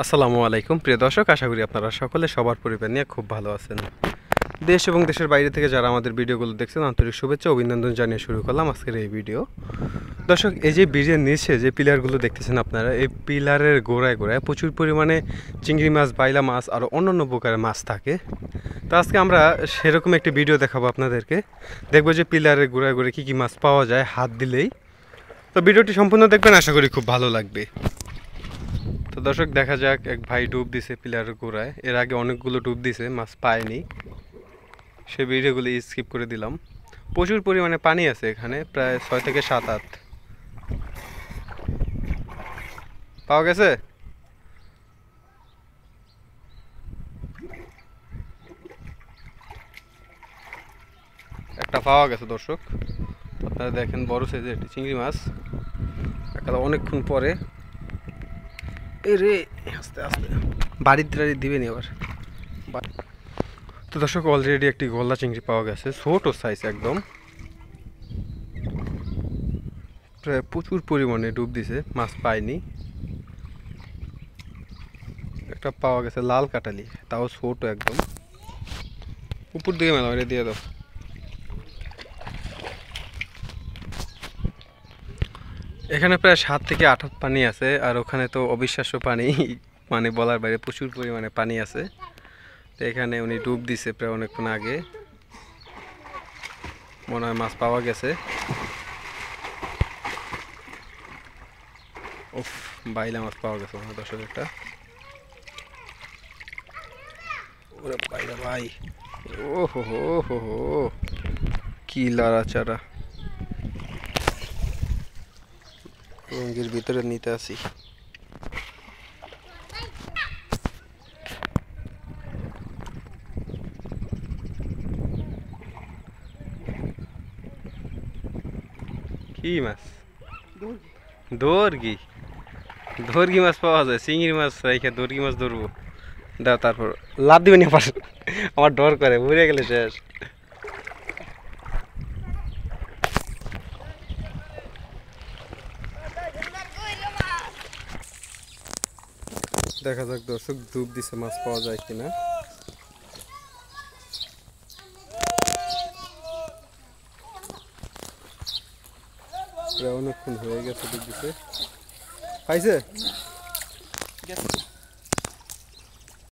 আসসালামু আলাইকুম প্রিয় দর্শক, আশা করি আপনারা সকলে সবার পরিবার নিয়ে খুব ভালো আছেন। দেশ এবং দেশের বাইরে থেকে যারা আমাদের ভিডিওগুলো দেখছেন, আন্তরিক শুভেচ্ছা অভিনন্দন জানিয়ে শুরু করলাম আজকের এই ভিডিও। দর্শক, এই যে ব্রিজের নিচে যে পিলারগুলো দেখতেছেন আপনারা, এই পিলারের গোড়ায় গোড়ায় প্রচুর পরিমাণে চিংড়ি মাছ, বাইলা মাছ আর অন্যান্য প্রকারের মাছ থাকে। তো আজকে আমরা সেরকম একটি ভিডিও দেখাবো আপনাদেরকে। দেখবো যে পিলারের গোড়ায় গোড়ায় কী কী মাছ পাওয়া যায় হাত দিলেই। তো ভিডিওটি সম্পূর্ণ দেখবেন, আশা করি খুব ভালো লাগবে। তো দর্শক, দেখা যাক, এক ভাই ডুব দিছে পিলারের গোড়ায়। এর আগে অনেকগুলো ডুব দিছে, মাছ পায়নি, সে ভিডিওগুলো স্কিপ করে দিলাম। প্রচুর পরিমাণে পানি আছে এখানে, প্রায় 6 থেকে 7 হাত। পাওয়া গেছে? একটা পাওয়া গেছে দর্শক, আপনারা দেখেন, বড় সাইজের একটি চিংড়ি মাছ। একটা অনেকক্ষণ পরে। এ রে, আস্তে আস্তে বাড়ির দ্বারি দিবেনি আবার। তো দর্শক, অলরেডি একটি গলদা চিংড়ি পাওয়া গেছে, ছোট সাইজ একদম। প্রায় প্রচুর পরিমাণে ডুব দিছে, মাছ পায়নি। একটা পাওয়া গেছে লাল কাটালি, তাও ছোট একদম। উপর দিকে মেলা এটা দিয়ে দাও। এখানে প্রায় 7 থেকে 8 হাত পানি আছে, আর ওখানে তো অবিশ্বাস্য পানি, মানে বলার বাইরে প্রচুর পরিমাণে পানি আছে। তো এখানে উনি ডুব দিছে প্রায় অনেকক্ষণ আগে, মনে হয় মাছ পাওয়া গেছে। উফ, বাইলা মাছ পাওয়া গেছে দর্শক একটা। ওরে বাইলা ভাই, ও হো হো হো হো, কি লাড়াচাড়া। রঙ্গির ভিতরে নিতে আসি। কি মাছ? দর্গি। দর্গি মাছ পাওয়া যায়? চিংড়ি মাছ রেখে দর্গি মাছ ধরবো? দাও, তারপর লাভ দিবেনি আবার, আমার ডর করে, উড়ে গেলে শেষ। দেখা যাক দর্শক, ডুব দিছে, মাছ পাওয়া যায় কিনা। প্রায় অনেকক্ষণ হয়ে গেছে ডুব দিছে। পাইছে?